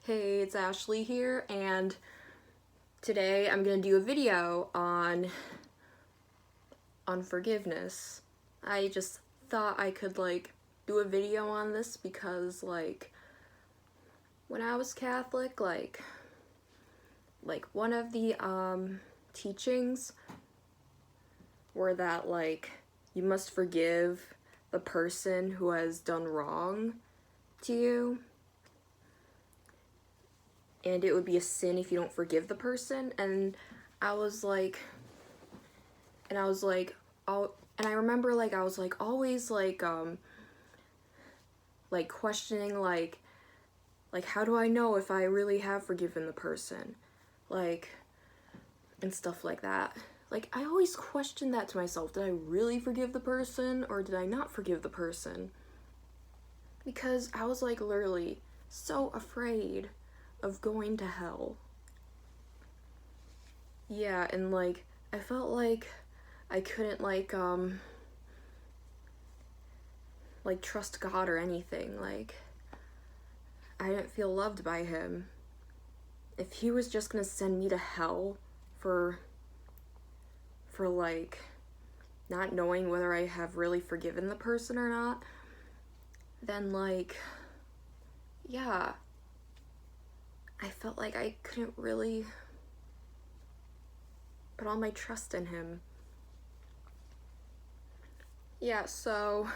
Hey, it's Ashley here, and today I'm gonna do a video on forgiveness. I just thought I could do a video on this because when I was Catholic, one of the teachings were that you must forgive the person who has done wrong to you. And it would be a sin if you don't forgive the person. And I remember I was always questioning how do I know if I really have forgiven the person, and stuff like that. I always questioned that to myself. Did I really forgive the person or did I not forgive the person? Because I was literally so afraid of going to hell. Yeah, and I felt like I couldn't trust God or anything. I didn't feel loved by him. If he was just gonna send me to hell for not knowing whether I have really forgiven the person or not, then yeah, I felt like I couldn't really put all my trust in him. Yeah, so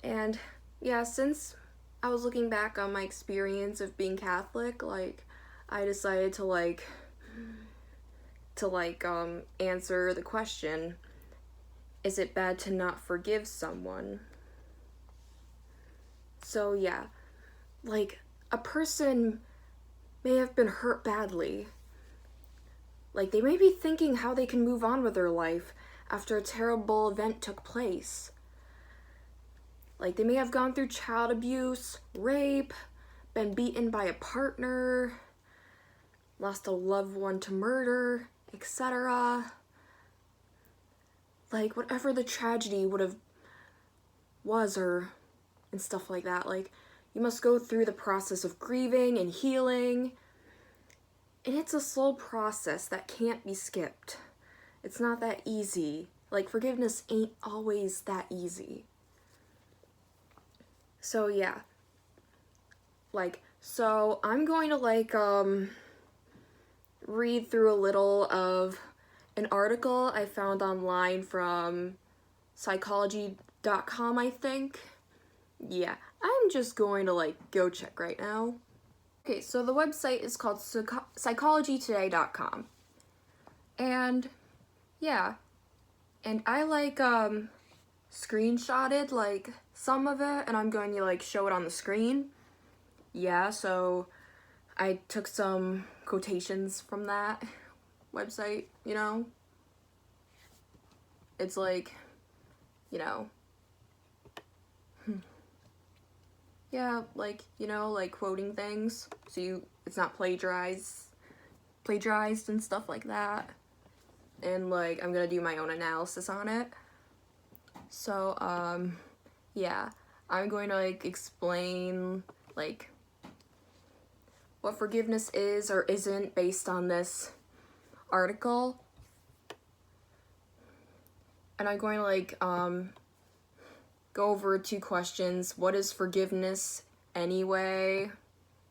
and yeah, since I was looking back on my experience of being Catholic, I decided to answer the question, is it bad to not forgive someone? So yeah, a person may have been hurt badly. They may be thinking how they can move on with their life after a terrible event took place. They may have gone through child abuse, rape, been beaten by a partner, lost a loved one to murder, etc. Whatever the tragedy was and stuff like that. You must go through the process of grieving and healing. And it's a slow process that can't be skipped. It's not that easy. Forgiveness ain't always that easy. So yeah. So I'm going to read through a little of an article I found online from psychology.com, I think. Yeah, I'm just going to go check right now. Okay, so the website is called psychologytoday.com. And yeah, and I screenshotted some of it, and I'm going to show it on the screen. Yeah, so I took some quotations from that website, you know? It's you know, yeah, quoting things, so it's not plagiarized and stuff like that. And I'm gonna do my own analysis on it. So yeah, I'm going to explain what forgiveness is or isn't based on this article. And I'm going to go over 2 questions. What is forgiveness anyway?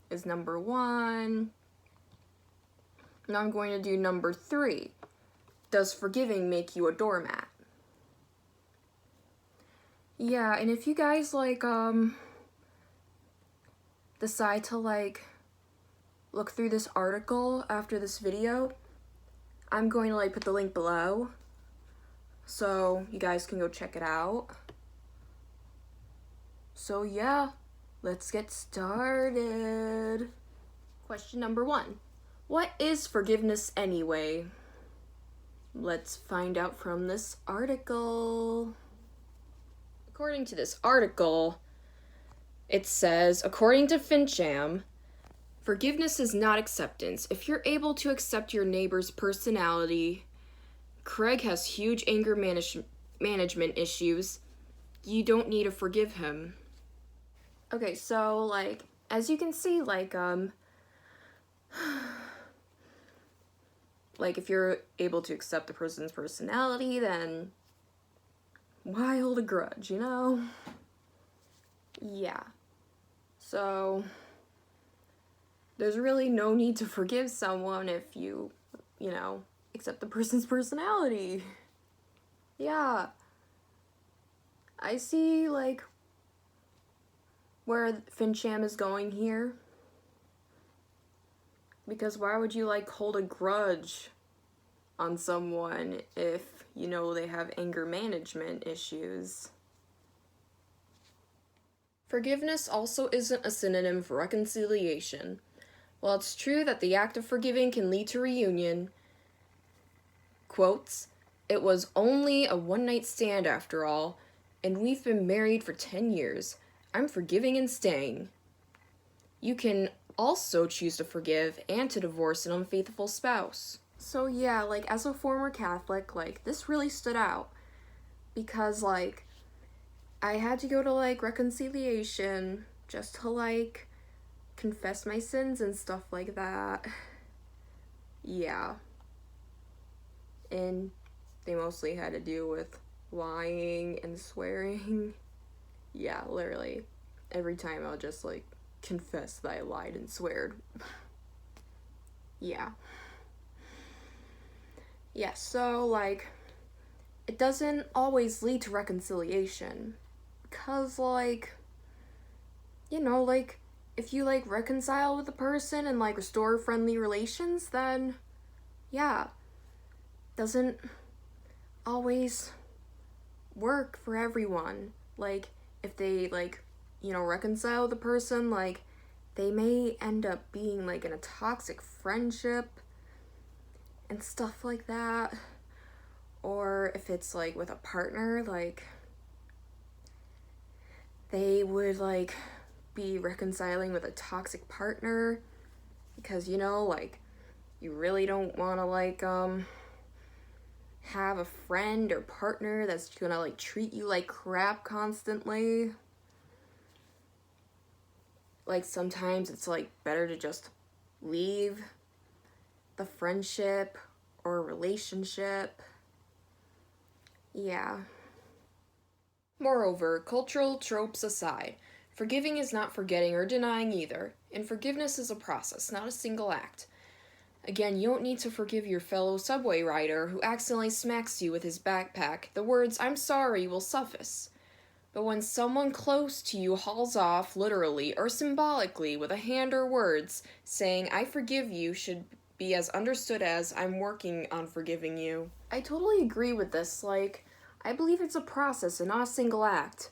Is number 1. Now I'm going to do number 3. Does forgiving make you a doormat? Yeah, and if you guys decide to look through this article after this video, I'm going to put the link below so you guys can go check it out. So yeah, let's get started. Question number 1. What is forgiveness anyway? Let's find out from this article. According to this article, it says, according to FinCham, forgiveness is not acceptance. If you're able to accept your neighbor's personality, Craig has huge anger management issues, you don't need to forgive him. Okay, so, like, as you can see, like, like, if you're able to accept the person's personality, then why hold a grudge, you know? Yeah. So, there's really no need to forgive someone if you know, accept the person's personality. Yeah. I see, like, where Fincham is going here. Because why would you, like, hold a grudge on someone if you know they have anger management issues? Forgiveness also isn't a synonym for reconciliation. While it's true that the act of forgiving can lead to reunion, quotes, "It was only a one-night stand after all, and we've been married for 10 years. I'm forgiving and staying." You can also choose to forgive and to divorce an unfaithful spouse. So yeah, like, as a former Catholic, like, this really stood out. Because, like, I had to go to, like, reconciliation just to, like, confess my sins and stuff like that. Yeah. And they mostly had to do with lying and swearing. Yeah, literally. Every time I'll just, like, confess that I lied and sweared. Yeah. Yeah, so, like, it doesn't always lead to reconciliation. Because, like, you know, like, if you, like, reconcile with a person and, like, restore friendly relations, then, yeah, doesn't always work for everyone. Like, if they, like, you know, reconcile with a person, like, they may end up being, like, in a toxic friendship and stuff like that. Or if it's, like, with a partner, like, they would, like, be reconciling with a toxic partner because, you know, like, you really don't want to, like, have a friend or partner that's gonna, like, treat you like crap constantly. Like, sometimes it's, like, better to just leave the friendship or relationship. Yeah. Moreover, cultural tropes aside, forgiving is not forgetting or denying either, and forgiveness is a process, not a single act. Again, you don't need to forgive your fellow subway rider who accidentally smacks you with his backpack. The words, "I'm sorry," will suffice. But when someone close to you hauls off, literally or symbolically, with a hand or words, saying, "I forgive you," should be as understood as, "I'm working on forgiving you." I totally agree with this. Like, I believe it's a process and not a single act.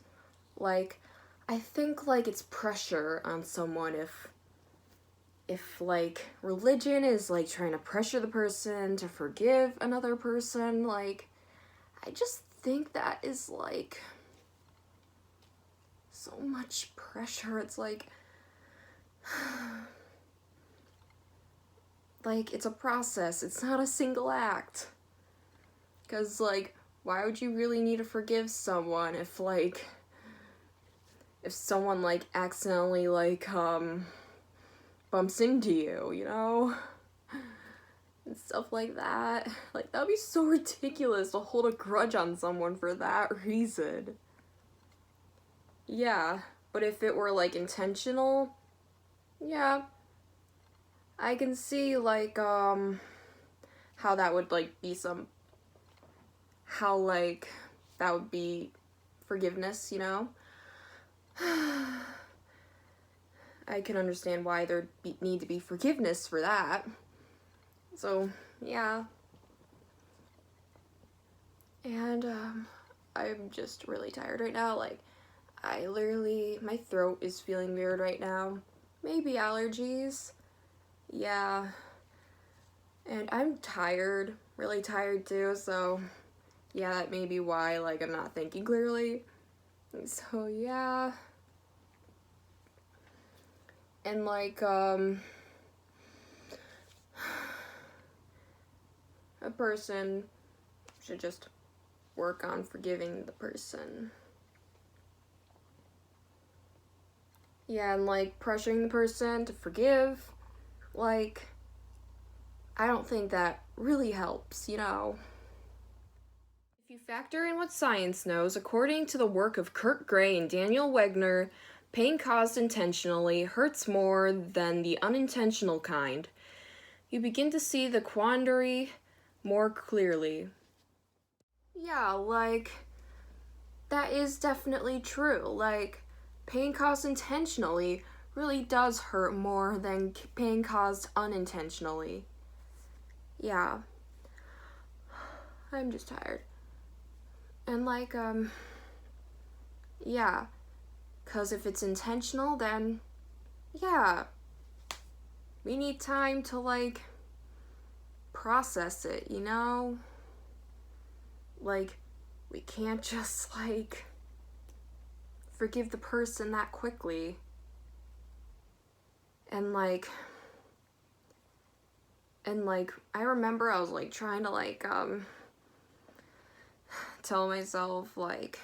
Like, I think, like, it's pressure on someone if like religion is like trying to pressure the person to forgive another person, like, I just think that is like so much pressure. It's like like, it's a process, it's not a single act. Because, like, why would you really need to forgive someone if, like, if someone, like, accidentally, like, bumps into you, you know? And stuff like that. Like, that would be so ridiculous to hold a grudge on someone for that reason. Yeah, but if it were, like, intentional, yeah, I can see, like, how that would, like, be how, like, that would be forgiveness, you know? I can understand why there'd need to be forgiveness for that. So, yeah. And, I'm just really tired right now. Like, my throat is feeling weird right now. Maybe allergies. Yeah. And I'm tired, really tired too, so yeah, that may be why, like, I'm not thinking clearly. So, yeah. And, like, a person should just work on forgiving the person. Yeah, and like pressuring the person to forgive, like, I don't think that really helps, you know. If you factor in what science knows, according to the work of Kurt Gray and Daniel Wegner, pain caused intentionally hurts more than the unintentional kind. You begin to see the quandary more clearly. Yeah, like, that is definitely true. Like, pain caused intentionally really does hurt more than pain caused unintentionally. Yeah. I'm just tired. And like, yeah. 'Cause if it's intentional, then, yeah. We need time to, like, process it, you know? Like, we can't just, like, forgive the person that quickly. And like, I remember I was, like, trying to, like, tell myself, like,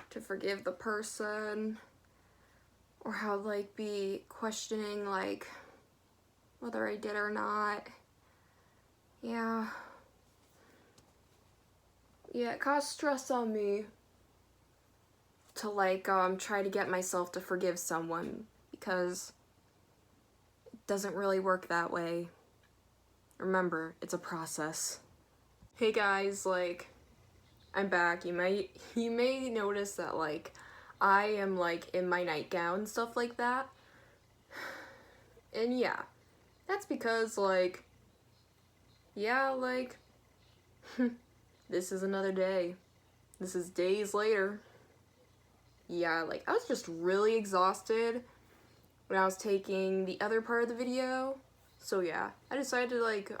to forgive the person, or how, like, be questioning, like, whether I did or not. Yeah. Yeah, it caused stress on me to, like, try to get myself to forgive someone, because it doesn't really work that way. Remember, it's a process. Hey guys, like, I'm back. You may notice that, like, I am, like, in my nightgown and stuff like that. And yeah, that's because, like, yeah, like, this is another day. This is days later. Yeah, like, I was just really exhausted when I was taking the other part of the video. So yeah, I decided to, like,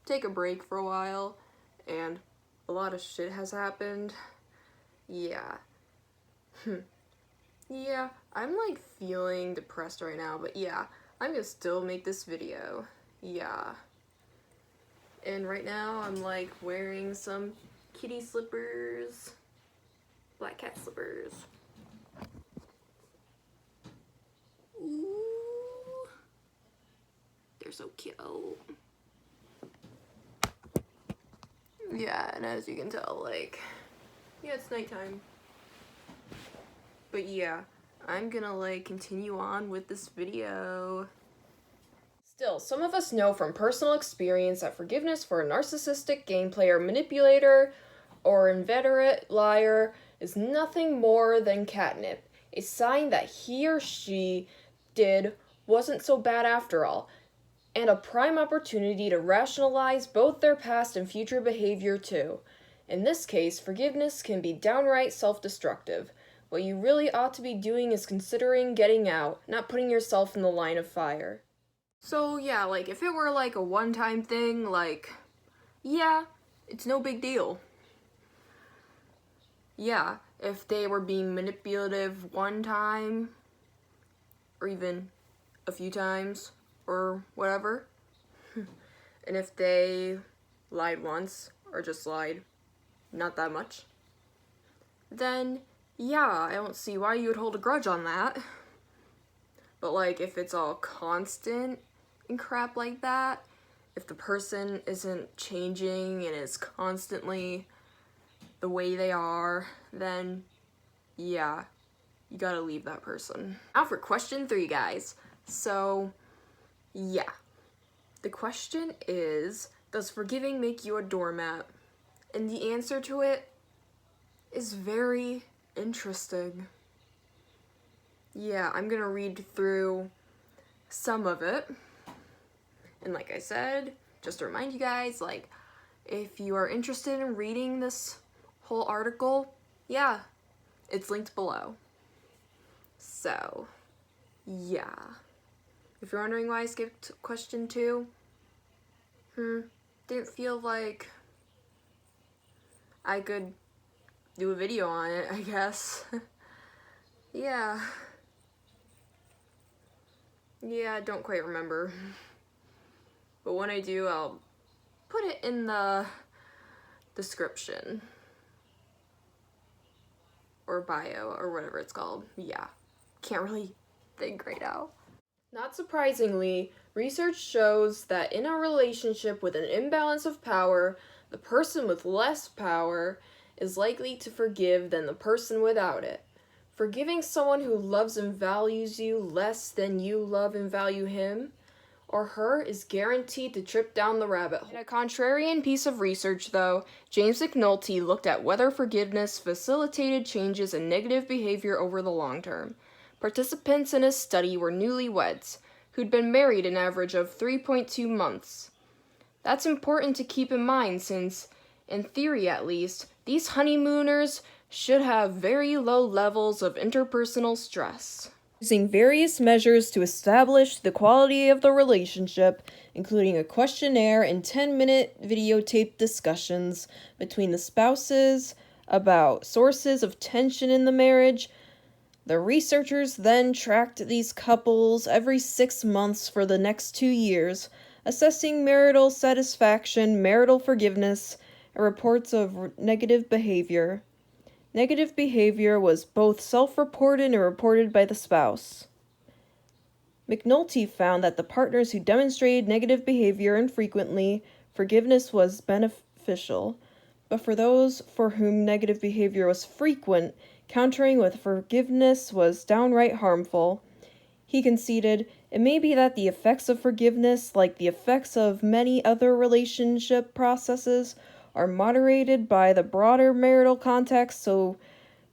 take a break for a while, and a lot of shit has happened. Yeah. Yeah, I'm, like, feeling depressed right now, but yeah, I'm gonna still make this video. Yeah. And right now, I'm, like, wearing some kitty slippers. Black cat slippers. Ooh. They're so cute. Yeah, and as you can tell, like, yeah, it's nighttime. But yeah, I'm gonna, like, continue on with this video. Still, some of us know from personal experience that forgiveness for a narcissistic game player, manipulator, or inveterate liar is nothing more than catnip, a sign that he or she did wasn't so bad after all, and a prime opportunity to rationalize both their past and future behavior too. In this case, forgiveness can be downright self-destructive. What you really ought to be doing is considering getting out, not putting yourself in the line of fire. So yeah, like, if it were, like, a one-time thing, like, yeah, it's no big deal. Yeah, if they were being manipulative one time, or even a few times, or whatever, and if they lied once, or just lied not that much, then yeah, I don't see why you would hold a grudge on that. But, like, if it's all constant and crap like that, if the person isn't changing and is constantly the way they are, then yeah, you gotta leave that person. Now for question 3, guys. So, yeah. The question is, does forgiving make you a doormat? And the answer to it is very interesting. Yeah, I'm gonna read through some of it. And like I said, just to remind you guys, like, if you are interested in reading this whole article, yeah, it's linked below. So, yeah. If you're wondering why I skipped question 2, didn't feel like I could do a video on it, I guess. Yeah. Yeah, I don't quite remember. But when I do, I'll put it in the description. Or bio, or whatever it's called. Yeah. Can't really think right now. Not surprisingly, research shows that in a relationship with an imbalance of power, the person with less power is likely to forgive than the person without it. Forgiving someone who loves and values you less than you love and value him or her is guaranteed to trip down the rabbit hole. In a contrarian piece of research, though, James McNulty looked at whether forgiveness facilitated changes in negative behavior over the long term. Participants in his study were newlyweds, who'd been married an average of 3.2 months. That's important to keep in mind since, in theory at least, these honeymooners should have very low levels of interpersonal stress. Using various measures to establish the quality of the relationship, including a questionnaire and 10-minute videotaped discussions between the spouses about sources of tension in the marriage, the researchers then tracked these couples every 6 months for the next 2 years, assessing marital satisfaction, marital forgiveness, and reports of negative behavior. Negative behavior was both self-reported and reported by the spouse. McNulty found that the partners who demonstrated negative behavior infrequently, forgiveness was beneficial, but for those for whom negative behavior was frequent, countering with forgiveness was downright harmful. He conceded, it may be that the effects of forgiveness, like the effects of many other relationship processes, are moderated by the broader marital context, so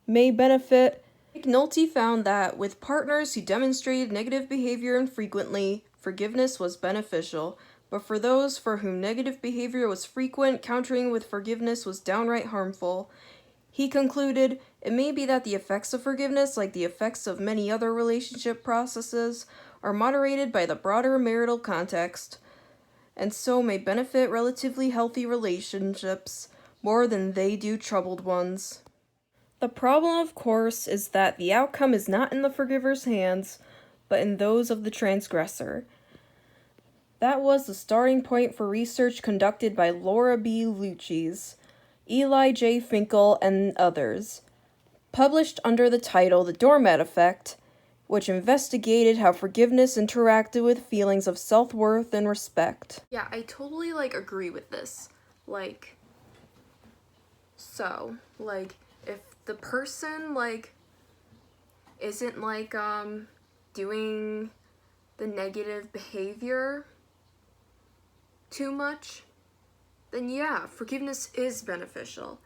may benefit. McNulty found that with partners who demonstrated negative behavior infrequently, forgiveness was beneficial, but for those for whom negative behavior was frequent, countering with forgiveness was downright harmful. He concluded, it may be that the effects of forgiveness, like the effects of many other relationship processes, are moderated by the broader marital context, and so may benefit relatively healthy relationships more than they do troubled ones. The problem, of course, is that the outcome is not in the forgiver's hands, but in those of the transgressor. That was the starting point for research conducted by Laura B. Luches, Eli J. Finkel, and others, published under the title The Doormat Effect, which investigated how forgiveness interacted with feelings of self-worth and respect. Yeah, I totally, agree with this. If the person, isn't, doing the negative behavior too much, then yeah, forgiveness is beneficial.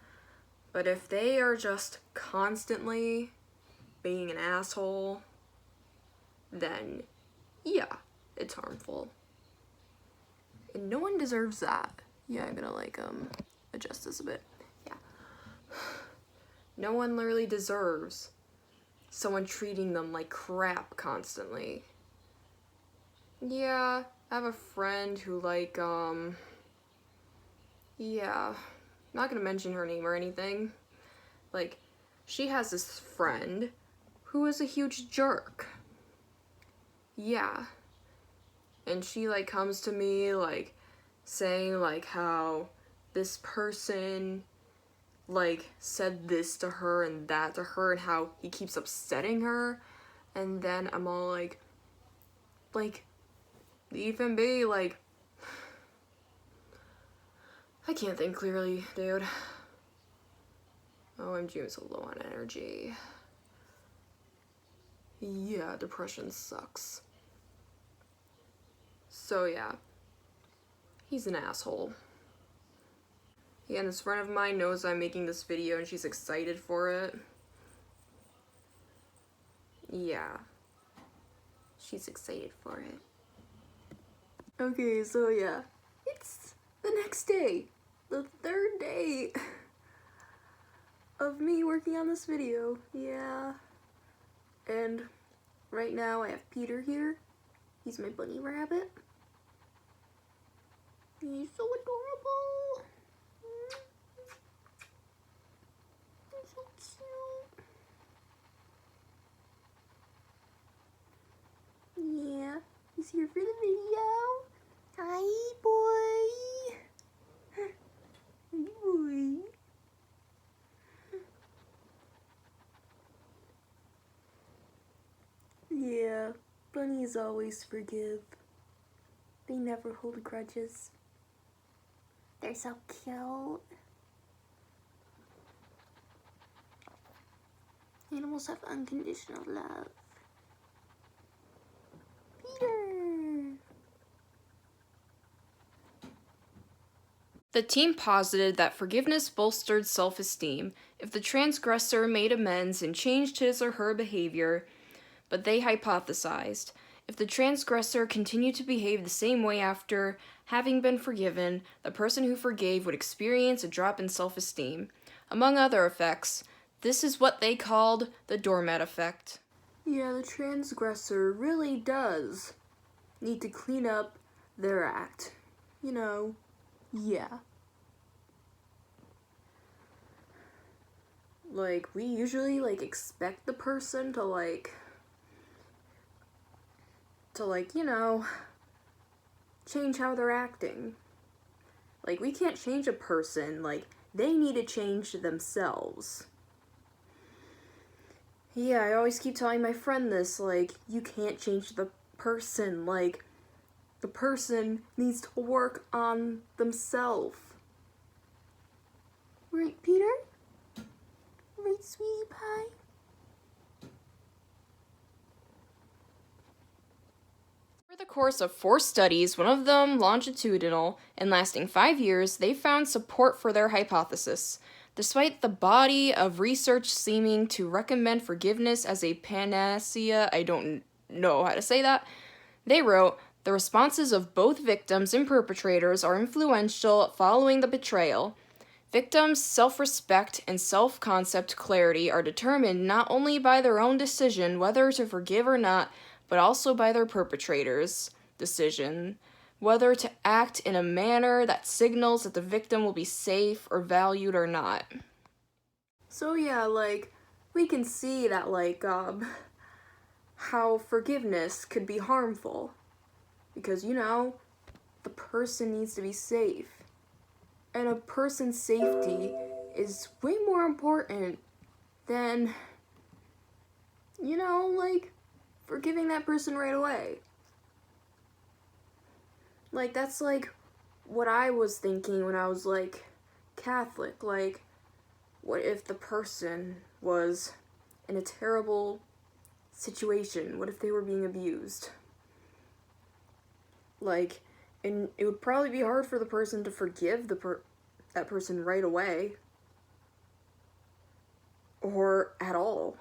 But if they are just constantly being an asshole, then yeah, it's harmful. And no one deserves that. Yeah, I'm gonna adjust this a bit. Yeah. No one literally deserves someone treating them like crap constantly. Yeah, I have a friend who yeah, not gonna mention her name or anything. She has this friend who is a huge jerk. Yeah. And she, comes to me, saying, how this person, said this to her and that to her and how he keeps upsetting her. And then I'm all leave him be, I can't think clearly, dude. OMG, I'm so low on energy. Yeah, depression sucks. So yeah, he's an asshole. Yeah, and this friend of mine knows I'm making this video and she's excited for it. Yeah, she's excited for it. Okay, so yeah, it's the next day, the third day of me working on this video. Yeah, and right now I have Peter here. He's my bunny rabbit. He's so adorable. He's so cute. Yeah, he's here for the video. Hi, boy. Hi, boy. Yeah. Yeah, bunnies always forgive. They never hold grudges. They're so cute. Animals have unconditional love. Peter! The team posited that forgiveness bolstered self-esteem if the transgressor made amends and changed his or her behavior, but they hypothesized if the transgressor continued to behave the same way after having been forgiven, the person who forgave would experience a drop in self-esteem. Among other effects, this is what they called the doormat effect. Yeah, the transgressor really does need to clean up their act. You know, yeah. Like, we usually, expect the person to, you know, change how they're acting. Like, we can't change a person. Like, they need to change themselves. Yeah, I always keep telling my friend this, like, you can't change the person. Like, the person needs to work on themselves. Right, Peter? Right, sweetie pie? Over the course of 4 studies, one of them longitudinal and lasting 5 years, they found support for their hypothesis. Despite the body of research seeming to recommend forgiveness as a panacea, I don't know how to say that, they wrote, the responses of both victims and perpetrators are influential following the betrayal. Victims' self-respect and self-concept clarity are determined not only by their own decision whether to forgive or not, but also by their perpetrator's decision whether to act in a manner that signals that the victim will be safe or valued or not. So yeah, we can see that, how forgiveness could be harmful. Because, you know, the person needs to be safe. And a person's safety is way more important than, you know, forgiving that person right away. That's, what I was thinking when I was, Catholic. What if the person was in a terrible situation? What if they were being abused? And it would probably be hard for the person to forgive that person right away. Or at all.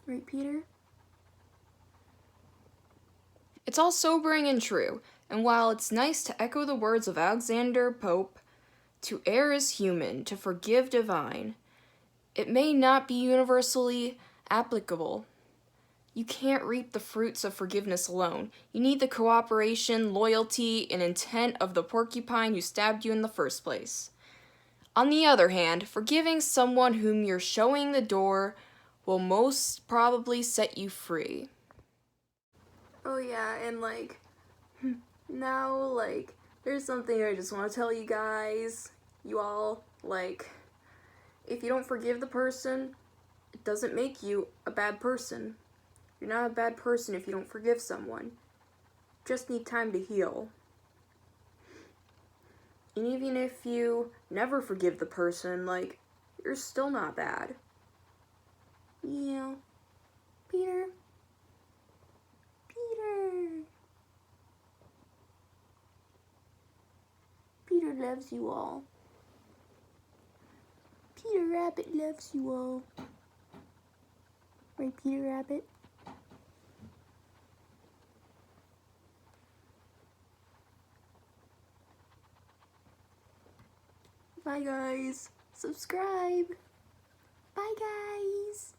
Right, Peter? It's all sobering and true, and while it's nice to echo the words of Alexander Pope, to err is human, to forgive divine, it may not be universally applicable. You can't reap the fruits of forgiveness alone. You need the cooperation, loyalty, and intent of the porcupine who stabbed you in the first place. On the other hand, forgiving someone whom you're showing the door will most probably set you free. Oh yeah, and now, there's something I just want to tell you guys. You all, if you don't forgive the person, it doesn't make you a bad person. You're not a bad person if you don't forgive someone. You just need time to heal. And even if you never forgive the person, you're still not bad. Yeah. Peter? Peter loves you all. Peter Rabbit loves you all. Right, Peter Rabbit? Bye, guys. Subscribe. Bye, guys.